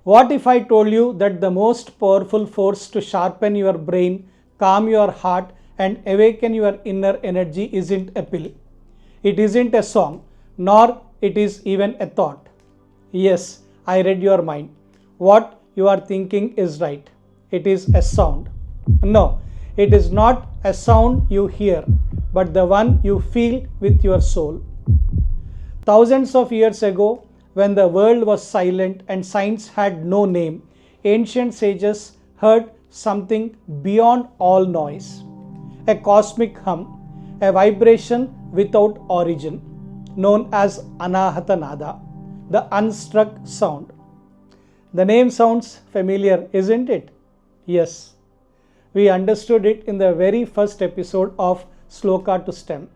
What if I told you that the most powerful force to sharpen your brain, calm your heart, and awaken your inner energy isn't a pill? It isn't a song, nor it is even a thought. Yes, I read your mind. What you are thinking is right. It is a sound. No, it is not a sound you hear, but the one you feel with your soul. Thousands of years ago, when the world was silent and science had no name, ancient sages heard something beyond all noise. A cosmic hum, a vibration without origin, known as Anahata Nada, the unstruck sound. The name sounds familiar, isn't it? Yes. We understood it in the very first episode of Sloka to Stem.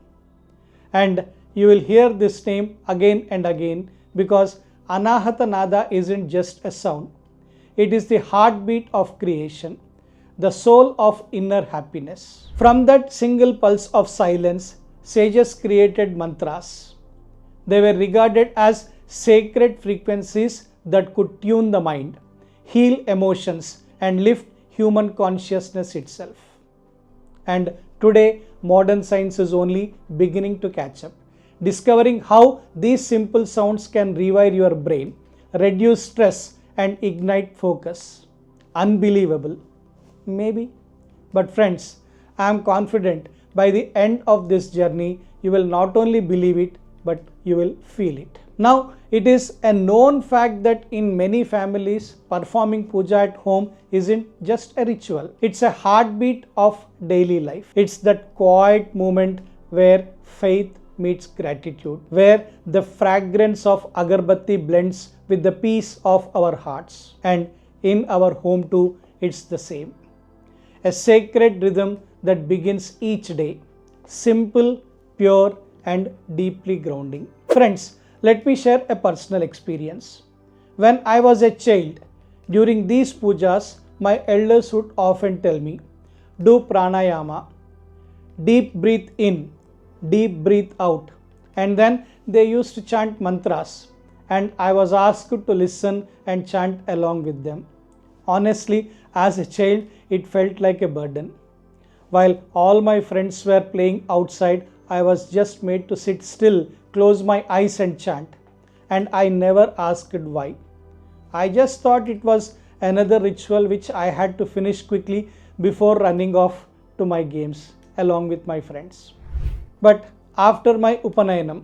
And you will hear this name again and again because Anahata Nada isn't just a sound. It is the heartbeat of creation, the soul of inner happiness. From that single pulse of silence, sages created mantras. They were regarded as sacred frequencies that could tune the mind, heal emotions, and lift human consciousness itself. And today, modern science is only beginning to catch up, discovering how these simple sounds can rewire your brain, reduce stress, and ignite focus. Unbelievable. Maybe. But friends, I am confident by the end of this journey, you will not only believe it, but you will feel it. Now, it is a known fact that in many families, performing puja at home isn't just a ritual. It's a heartbeat of daily life. It's that quiet moment where faith meets gratitude, where the fragrance of agarbatti blends with the peace of our hearts. And in our home too, it's the same. A sacred rhythm that begins each day, simple, pure, and deeply grounding. Friends, let me share a personal experience. When I was a child, during these pujas, my elders would often tell me, do pranayama, deep breathe in, deep breathe out. And then they used to chant mantras, and I was asked to listen and chant along with them. Honestly, as a child, it felt like a burden. While all my friends were playing outside, I was just made to sit still, close my eyes and chant. And I never asked why. I just thought it was another ritual which I had to finish quickly before running off to my games along with my friends. But after my Upanayanam,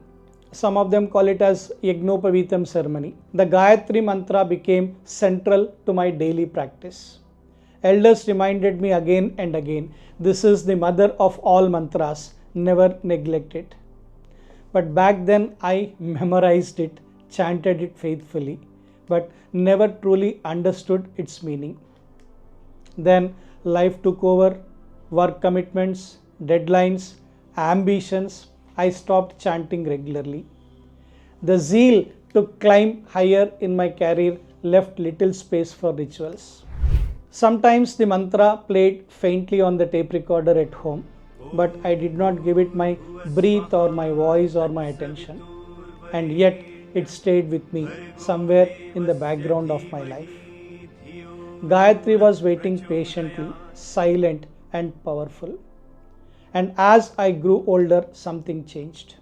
some of them call it as Yagnopavitam ceremony, the Gayatri Mantra became central to my daily practice. Elders reminded me again and again, this is the mother of all mantras, never neglect it. But back then I memorized it, chanted it faithfully, but never truly understood its meaning. Then life took over, work commitments, deadlines, ambitions. I stopped chanting regularly. The zeal to climb higher in my career left little space for rituals. Sometimes the mantra played faintly on the tape recorder at home, but I did not give it my breath or my voice or my attention. And yet it stayed with me somewhere in the background of my life. Gayatri was waiting patiently, silent and powerful. And as I grew older, something changed.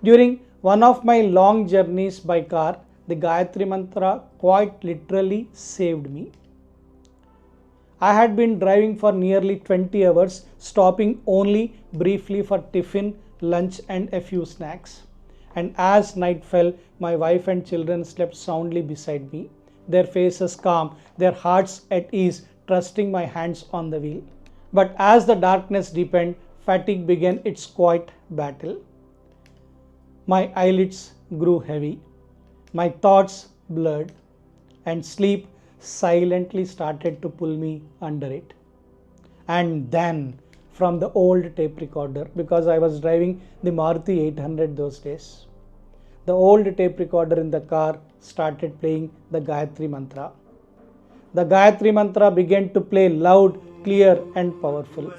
During one of my long journeys by car, the Gayatri Mantra quite literally saved me. I had been driving for nearly 20 hours, stopping only briefly for tiffin, lunch and a few snacks. And as night fell, my wife and children slept soundly beside me, their faces calm, their hearts at ease, trusting my hands on the wheel. But as the darkness deepened, fatigue began its quiet battle. My eyelids grew heavy, my thoughts blurred, and sleep silently started to pull me under it. And then, from the old tape recorder, because I was driving the Maruti 800 those days, the old tape recorder in the car started playing the Gayatri Mantra. The Gayatri Mantra began to play loud, clear and powerful.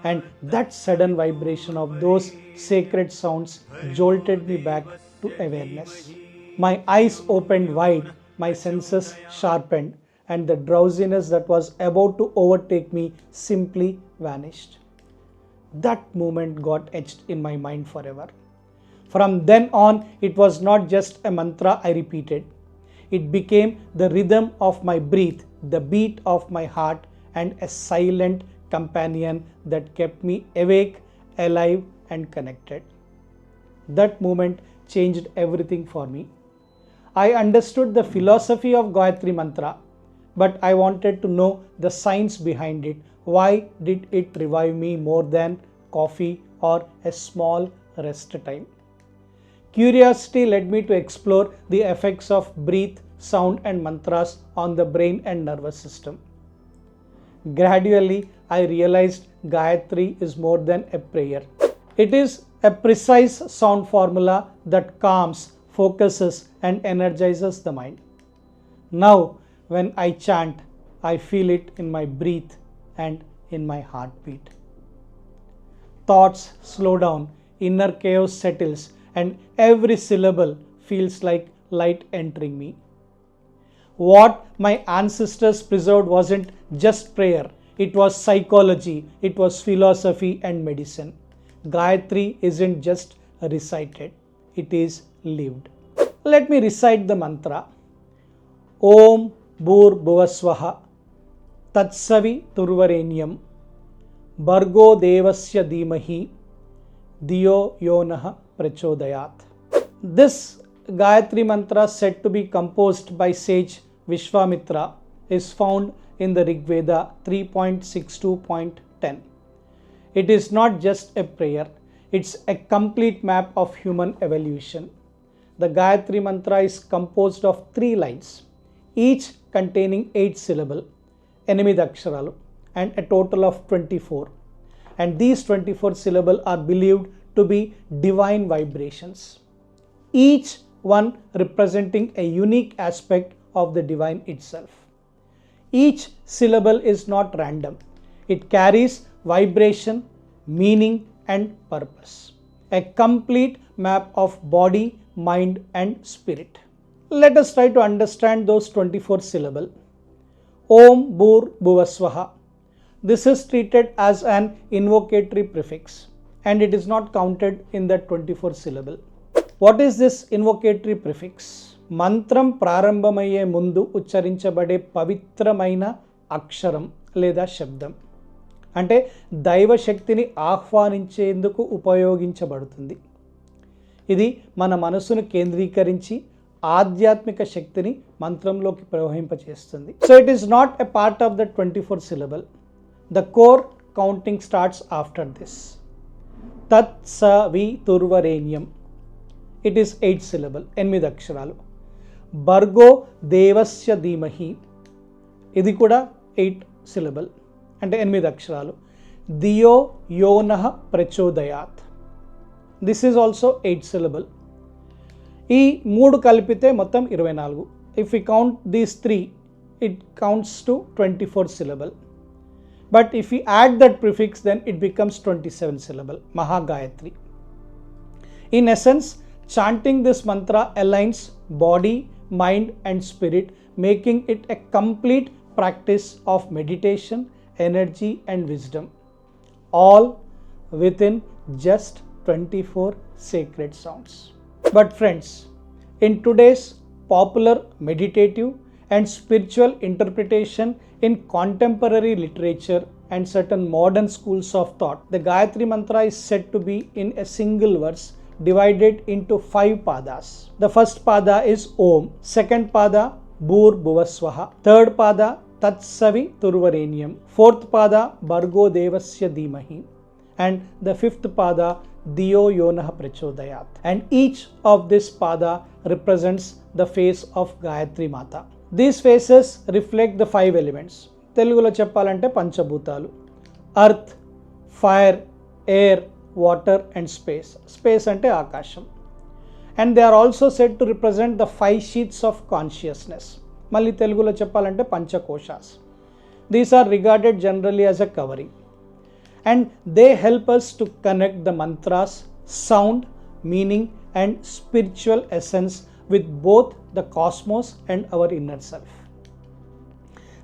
And that sudden vibration of those sacred sounds jolted me back to awareness. My eyes opened wide, my senses sharpened, and the drowsiness that was about to overtake me simply vanished. That moment got etched in my mind forever. From then on, it was not just a mantra I repeated. It became the rhythm of my breath, the beat of my heart, and a silent companion that kept me awake, alive, and connected. That moment changed everything for me. I understood the philosophy of Gayatri Mantra, but I wanted to know the science behind it. Why did it revive me more than coffee or a small rest time? Curiosity led me to explore the effects of breath, sound, and mantras on the brain and nervous system. Gradually, I realized Gayatri is more than a prayer. It is a precise sound formula that calms, focuses, and energizes the mind. Now, when I chant, I feel it in my breath and in my heartbeat. Thoughts slow down, inner chaos settles, and every syllable feels like light entering me. What my ancestors preserved wasn't just prayer, it was psychology, it was philosophy and medicine. Gayatri isn't just recited, it is lived. Let me recite the mantra. Om Bhur Bhuvaswaha Tatsavi Turvarenyam Bhargo Devasya Dhimahi Diyo Yonaha Prachodayat. This Gayatri Mantra, said to be composed by sage Vishwamitra, is found in the Rig Veda 3.62.10. It is not just a prayer, it's a complete map of human evolution. The Gayatri Mantra is composed of 3 lines, each containing 8 syllables, 8 aksharalu, and a total of 24. And these 24 syllables are believed to be divine vibrations, each one representing a unique aspect of the divine itself. Each syllable is not random. It carries vibration, meaning, and purpose. A complete map of body, mind, and spirit. Let us try to understand those 24 syllables. Om Bhur Bhuvaswaha. This is treated as an invocatory prefix, and it is not counted in the 24 syllable. What is this invocatory prefix? మంత్రం ప్రారంభమయ్యే ముందు ఉచ్చరించబడే పవిత్రమైన అక్షరం లేదా శబ్దం, అంటే దైవశక్తిని ఆహ్వానించేందుకు ఉపయోగించబడుతుంది. ఇది మన మనసును కేంద్రీకరించి ఆధ్యాత్మిక శక్తిని మంత్రంలోకి ప్రవహింపచేస్తుంది. So it is not a part of the 24 syllable. The core counting starts after this. తత్ స వి తుర్వరేణ్యం. ఇట్ ఈస్ 8 syllable, 8 అక్షరాలు. భర్గో దేవస్య ధీమహి. ఇది కూడా 8 syllable, అంటే 8 అక్షరాలు. ధియో యోనః ప్రచోదయాత్. This is also 8 syllable. ఈ 3 కలిపితే మొత్తం 24. If we count these 3, it counts to 24 syllable. But if we add that prefix, then it becomes 27 syllable, Mahagayatri. In essence, chanting this mantra aligns body, mind, and spirit, making it a complete practice of meditation, energy, and wisdom, all within just 24 sacred sounds. But friends, in today's popular meditative and spiritual interpretation in contemporary literature and certain modern schools of thought, the Gayatri Mantra is said to be in a single verse divided into 5 padas. The first pada is Om, second pada Bhur Bhuvaswaha, third pada Tatsavi Turvarenyam, fourth pada Bhargo Devasya Dhimahi, and the fifth pada Diyo Yonah Prachodayat. And each of this pada represents the face of Gayatri Mata. These faces reflect the 5 elements. Telugulo cheppalante panchabhutalu: earth, fire, air, water, and space. Space ante akasham. And they are also said to represent the 5 sheaths of consciousness. Malli Telugulo cheppalante panchakoshas. These are regarded generally as a covering, and they help us to connect the mantra's sound, meaning, and spiritual essence with both the cosmos and our inner self.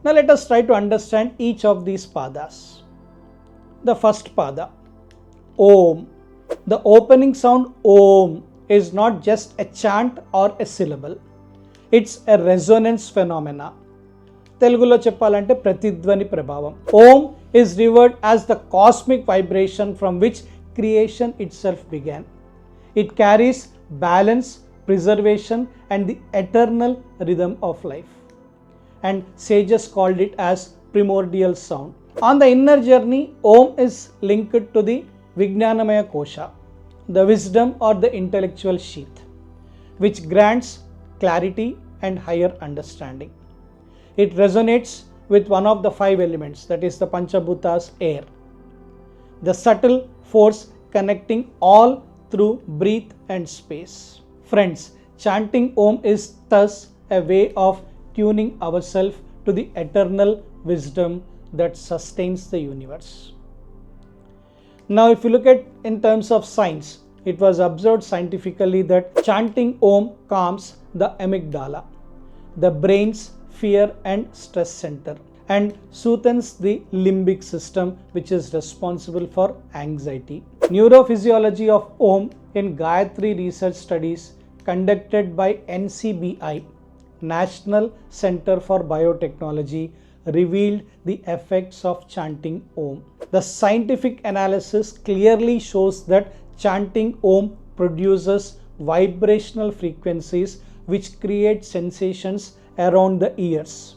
Now let us try to understand each of these padas. The first pada, Om. The opening sound Om is not just a chant or a syllable. It's a resonance phenomena. Telugulo cheppalante pratidhvani prabhavam. Om is revered as the cosmic vibration from which creation itself began. It carries balance, preservation, and the eternal rhythm of life. And sages called it as primordial sound. On the inner journey, Om is linked to the Vijnanamaya Kosha, the wisdom or the intellectual sheath, which grants clarity and higher understanding. It resonates with one of the 5 elements, that is the Panchabhutas, air, the subtle force connecting all through breath and space. Friends, chanting Om is thus a way of tuning ourselves to the eternal wisdom that sustains the universe. Now, if you look at in terms of science, it was observed scientifically that chanting Om calms the amygdala, the brain's fear and stress center, and soothes the limbic system, which is responsible for anxiety. Neurophysiology of Om in Gayatri research studies conducted by NCBI, National Center for Biotechnology, revealed the effects of chanting Om. The scientific analysis clearly shows that chanting Om produces vibrational frequencies which create sensations around the ears,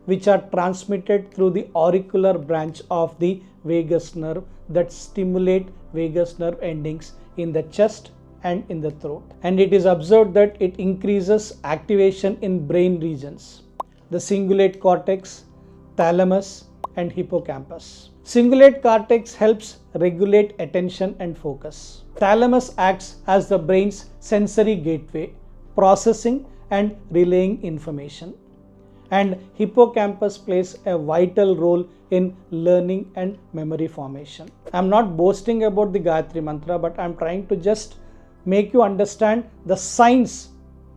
which are transmitted through the auricular branch of the vagus nerve that stimulate vagus nerve endings in the chest and in the throat. And it is observed that it increases activation in brain regions, the cingulate cortex, thalamus, and hippocampus. Cingulate cortex helps regulate attention and focus. Thalamus acts as the brain's sensory gateway, processing and relaying information. And hippocampus plays a vital role in learning and memory formation. I am not boasting about the Gayatri Mantra, but I am trying to just make you understand the science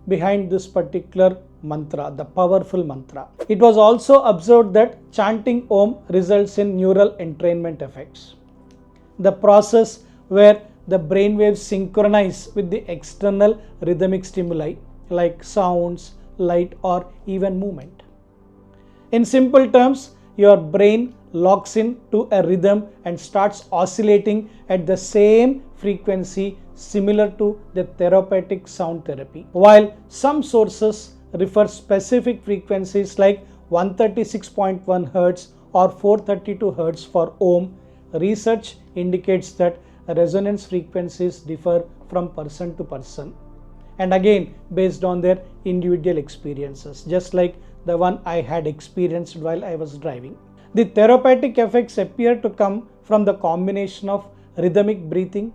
behind this particular mantra, the powerful mantra. It was also observed that chanting Om results in neural entrainment effects, the process where the brainwaves synchronize with the external rhythmic stimuli like sounds, light, or even movement. In simple terms, your brain locks in to a rhythm and starts oscillating at the same frequency, similar to the therapeutic sound therapy. While some sources refer specific frequencies like 136.1 Hz or 432 Hz for Om, research indicates that resonance frequencies differ from person to person, and again based on their individual experiences, just like the one I had experienced while I was driving. The therapeutic effects appear to come from the combination of rhythmic breathing,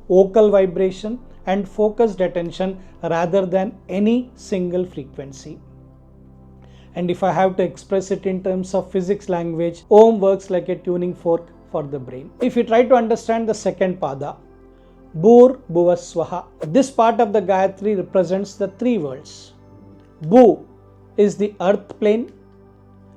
vocal vibration, and focused attention rather than any single frequency. And if I have to express it in terms of physics language, Om works like a tuning fork for the brain. If you try to understand the second pada, Bhur Bhuva Swaha, this part of the Gayatri represents the 3 worlds. Bhu is the earth plane,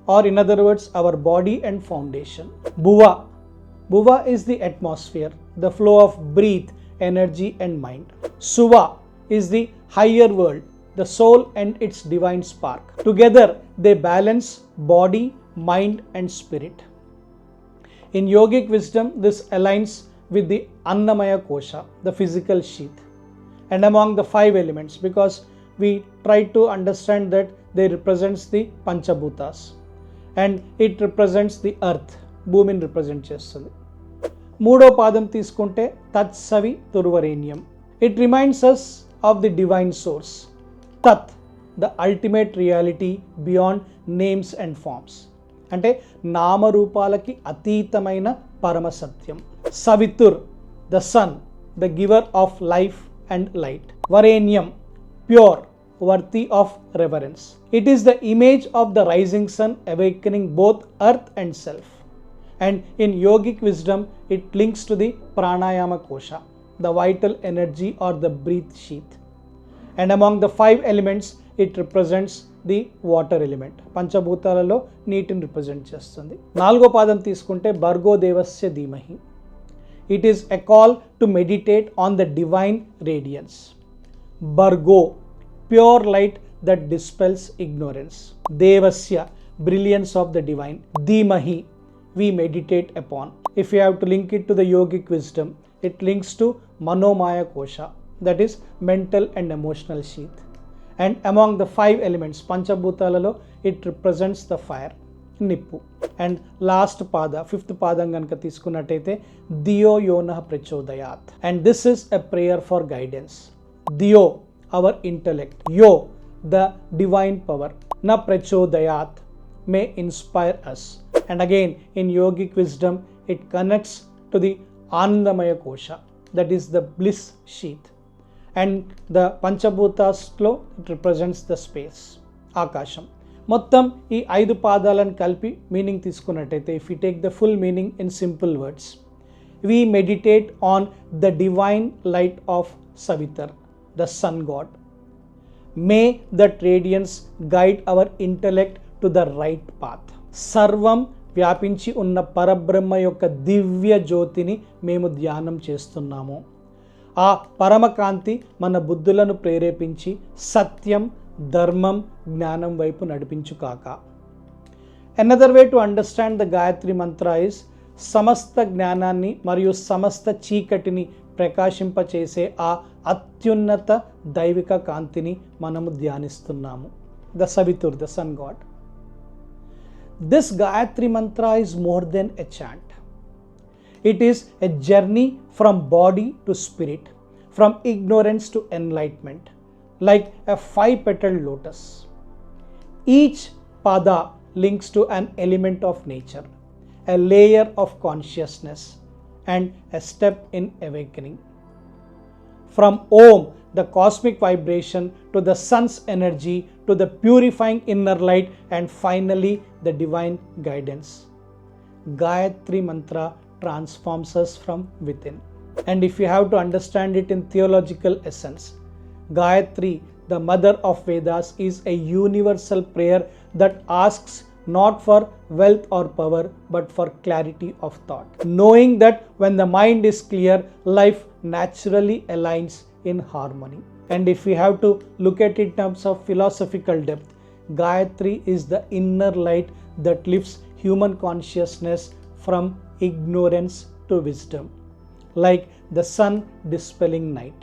or in other words, our body and foundation. Bhuva is the atmosphere, the flow of breath, energy, and mind. Suva is the higher world, the soul and its divine spark. Together, they balance body, mind, and spirit. In yogic wisdom, this aligns with the Annamaya Kosha, the physical sheath, and among the 5 elements, because we try to understand that they represents the Panchabhutas and it represents the earth, భూమిని represent చేస్తుంది. మూడో పాదం తీసుకుంటే తత్సవి తుర్వరేణ్యం. It reminds us of the divine source, Tat, the ultimate reality beyond names and forms. అంటే నామరూపాలకి అతీతమైన పరమ సత్యం. Savitur, the sun, the giver of life and light. Varenyam, pure, worthy of reverence. It is the image of the rising sun awakening both earth and self. And in yogic wisdom, it links to the pranayama kosha, the vital energy or the breath sheath. And among the 5 elements, it represents the water element. పంచభూతాలలో నీటిని represent చేస్తుంది. 4వ పాదం తీసుకుంటే భర్గో దేవస్య ధీమహి. It is a call to meditate on the divine radiance. Bhargo, pure light that dispels ignorance. Devasya, brilliance of the divine. Dhimahi, we meditate upon. If you have to link it to the yogic wisdom, it links to Manomaya Kosha, that is mental and emotional sheath. And among the 5 elements, Panchabhutalalo, it represents the fire, Nippu. And last pada, 5th padam ganaka తీసుకున్నట్టయితే Diyo Yonah Prachodayat. And this is a prayer for guidance. Diyo, our intellect. Yo, the divine power. Na Prachodayat, may inspire us. And again, in yogic wisdom, it connects to the Anandamaya Kosha, that is the bliss sheath. And the Panchabhutas flow, it represents the space, Akasham. మొత్తం ఈ 5 పాదాలను కలిపి meaning తీసుకున్నట్టయితే, if you take the full meaning in simple words, we meditate on the divine light of Savitar, the sun god. May that radiance guide our intellect to the right path. సర్వం వ్యాపించి ఉన్న పరబ్రహ్మ యొక్క దివ్య జ్యోతిని మేము ధ్యానం చేస్తున్నాము. ఆ పరమకాంతి మన బుద్ధులను ప్రేరేపించి సత్యం, ధర్మం, జ్ఞానం వైపు నడిపించుకాక. Another way to understand the Gayatri Mantra is సమస్త జ్ఞానాన్ని మరియు సమస్త చీకటిని ప్రకాశింపచేసే ఆ అత్యున్నత దైవిక కాంతిని మనము ధ్యానిస్తున్నాము. The Savitur, the Sun God. This Gayatri Mantra is more than a chant. It is a journey from body to spirit, from ignorance to enlightenment, like a 5-petaled lotus. Each pada links to an element of nature, a layer of consciousness, and a step in awakening. From Om, the cosmic vibration, to the sun's energy, to the purifying inner light, and finally the divine guidance. Gayatri Mantra transforms us from within. And if you have to understand it in theological essence, Gayatri, the mother of Vedas, is a universal prayer that asks not for wealth or power, but for clarity of thought. Knowing that when the mind is clear, life naturally aligns in harmony. And if we have to look at it in terms of philosophical depth, Gayatri is the inner light that lifts human consciousness from ignorance to wisdom, like the sun dispelling night,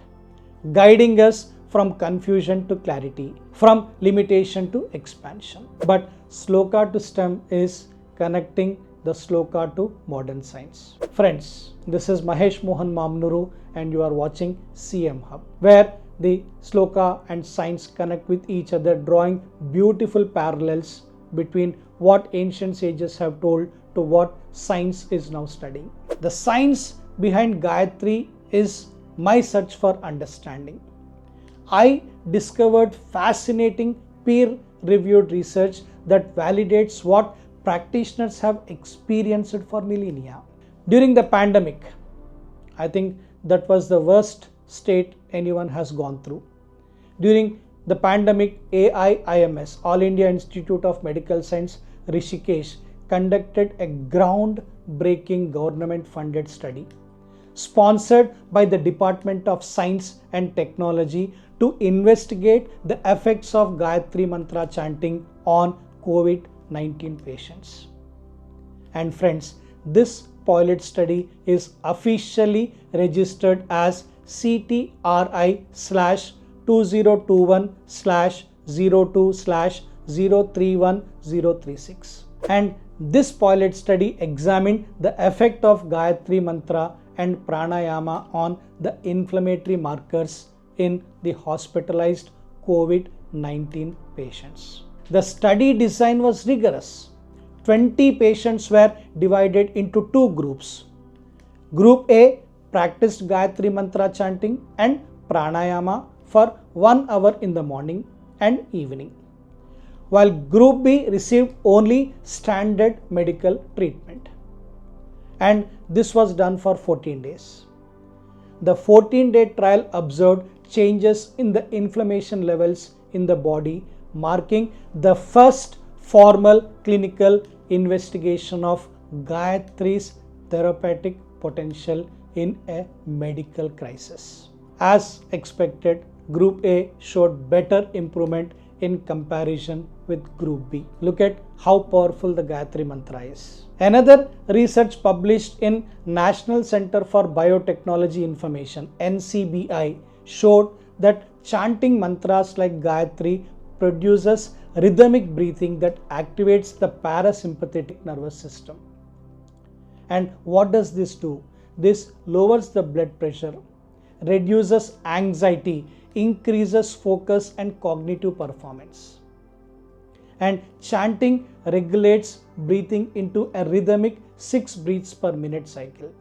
guiding us from confusion to clarity, from limitation to expansion. But Sloka to STEM is connecting the Sloka to modern science. Friends, this is Mahesh Mohan Mamnuru and you are watching CM Hub, where the Sloka and science connect with each other, drawing beautiful parallels between what ancient sages have told to what science is now studying. The science behind Gayatri is my search for understanding. I discovered fascinating peer-reviewed research that validates what practitioners have experienced for millennia. During the pandemic, I think that was the worst state anyone has gone through. During the pandemic, AIIMS, All India Institute of Medical Science, Rishikesh, conducted a groundbreaking government-funded study sponsored by the Department of Science and Technology to investigate the effects of Gayatri Mantra chanting on COVID-19 patients. And friends, this pilot study is officially registered as CTRI/202/02/031036. And this pilot study examined the effect of Gayatri Mantra and pranayama on the inflammatory markers in the hospitalized COVID-19 patients. The study design was rigorous. 20 patients were divided into 2 groups. Group A practiced Gayatri Mantra chanting and pranayama for 1 hour in the morning and evening, while Group B received only standard medical treatment. And this was done for 14 days. The 14-day trial observed changes in the inflammation levels in the body, marking the first formal clinical investigation of Gayatri's therapeutic potential in a medical crisis. As expected, Group A showed better improvement in comparison with Group B. Look at how powerful the Gayatri Mantra is. Another research published in National Center for Biotechnology Information (NCBI) showed that chanting mantras like Gayatri produces rhythmic breathing that activates the parasympathetic nervous system. And what does this do? This lowers the blood pressure, reduces anxiety, increases focus and cognitive performance. And chanting regulates breathing into a rhythmic 6 breaths per minute cycle.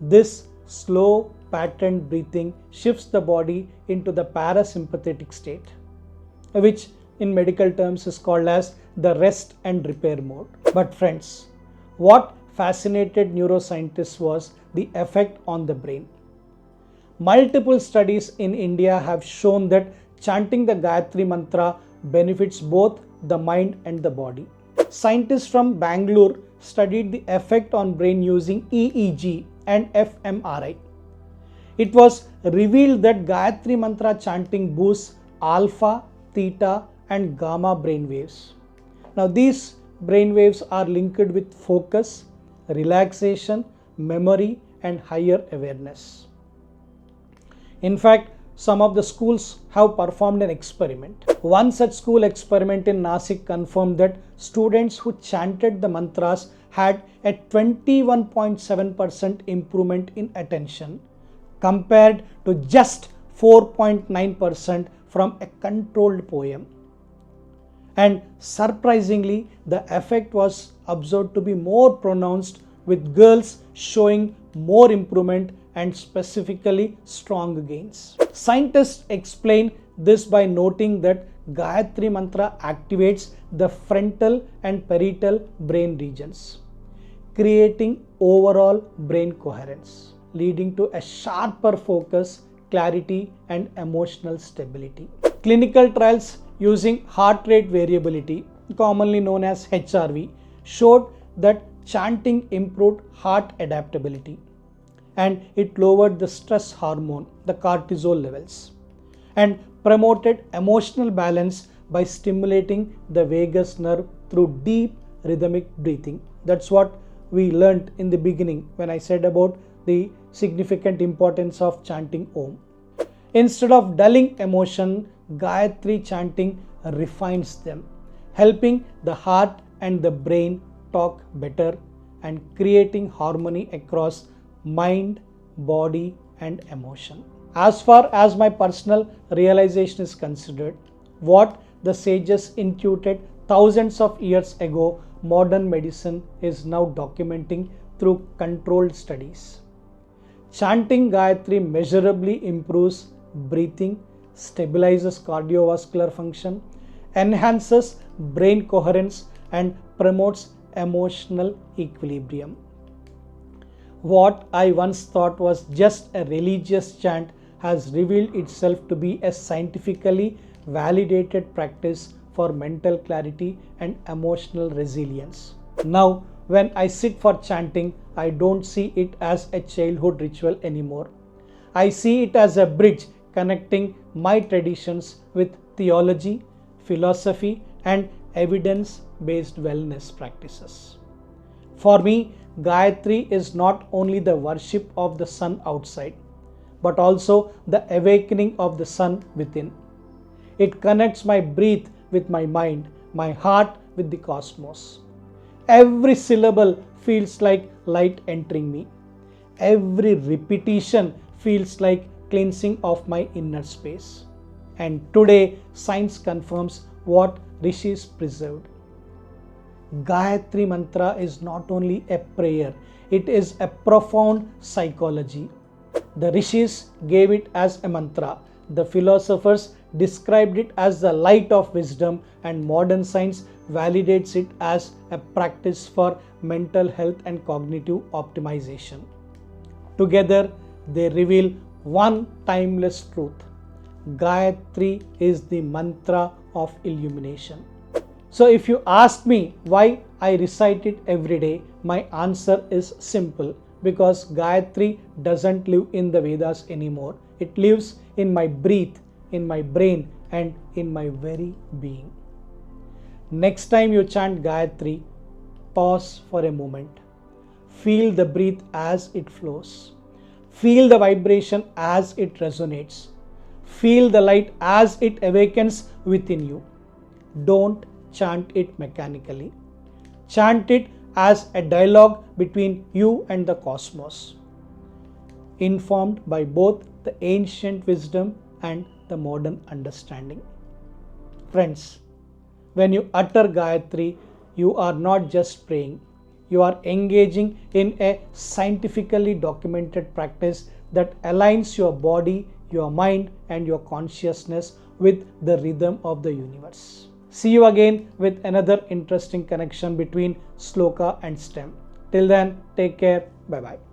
This slow patterned breathing shifts the body into the parasympathetic state, which in medical terms is called as the rest and repair mode. But friends, what fascinated neuroscientists was the effect on the brain. Multiple studies in India have shown that chanting the Gayatri Mantra benefits both the mind and the body. Scientists from Bangalore studied the effect on brain using EEG and fMRI. It was revealed that Gayatri Mantra chanting boosts alpha, theta and gamma brainwaves. Now these brainwaves are linked with focus, relaxation, memory and higher awareness. In fact, some of the schools have performed an experiment. One such school experiment in Nasik confirmed that students who chanted the mantras had a 21.7% improvement in attention compared to just 4.9% from a controlled poem. And surprisingly, the effect was observed to be more pronounced with girls showing more improvement and specifically strong gains. Scientists explain this by noting that Gayatri Mantra activates the frontal and parietal brain regions, creating overall brain coherence, leading to a sharper focus, clarity and emotional stability. Clinical trials using heart rate variability, commonly known as HRV, showed that chanting improved heart adaptability and it lowered the stress hormone, the cortisol levels, and promoted emotional balance by stimulating the vagus nerve through deep rhythmic breathing. That's what we learned in the beginning when I said about the significant importance of chanting Om. Instead of dulling emotion, Gayatri chanting refines them, helping the heart and the brain talk better and creating harmony across mind, body and emotion. As far as my personal realization is considered, what the sages intuited thousands of years ago, modern medicine is now documenting through controlled studies. Chanting Gayatri measurably improves breathing, stabilizes cardiovascular function, enhances brain coherence and promotes emotional equilibrium. What I once thought was just a religious chant has revealed itself to be a scientifically validated practice for mental clarity and emotional resilience. Now, when I sit for chanting, I don't see it as a childhood ritual anymore. I see it as a bridge connecting my traditions with theology, philosophy, and evidence-based wellness practices. For me, Gayatri is not only the worship of the sun outside, but also the awakening of the sun within. It connects my breath with my mind, my heart with the cosmos. Every syllable feels like light entering me. Every repetition feels like cleansing of my inner space. And today, science confirms what rishis preserved. Gayatri Mantra is not only a prayer, it is a profound psychology. The rishis gave it as a mantra. The philosophers described it as the light of wisdom, and modern science validates it as a practice for mental health and cognitive optimization. Together, they reveal one timeless truth. Gayatri is the mantra of illumination. So if you ask me why I recite it every day, my answer is simple. Because Gayatri doesn't live in the Vedas anymore. It lives in my breath, in my brain, and in my very being. Next time you chant Gayatri, pause for a moment. Feel the breath as it flows. Feel the vibration as it resonates. Feel the light as it awakens within you. Don't chant it mechanically. Chant it as a dialogue between you and the cosmos, informed by both the ancient wisdom and the modern understanding. Friends, when you utter Gayatri, you are not just praying, you are engaging in a scientifically documented practice that aligns your body, your mind, and your consciousness with the rhythm of the universe. See you again with another interesting connection between Sloka and STEM. Till then, take care. Bye bye.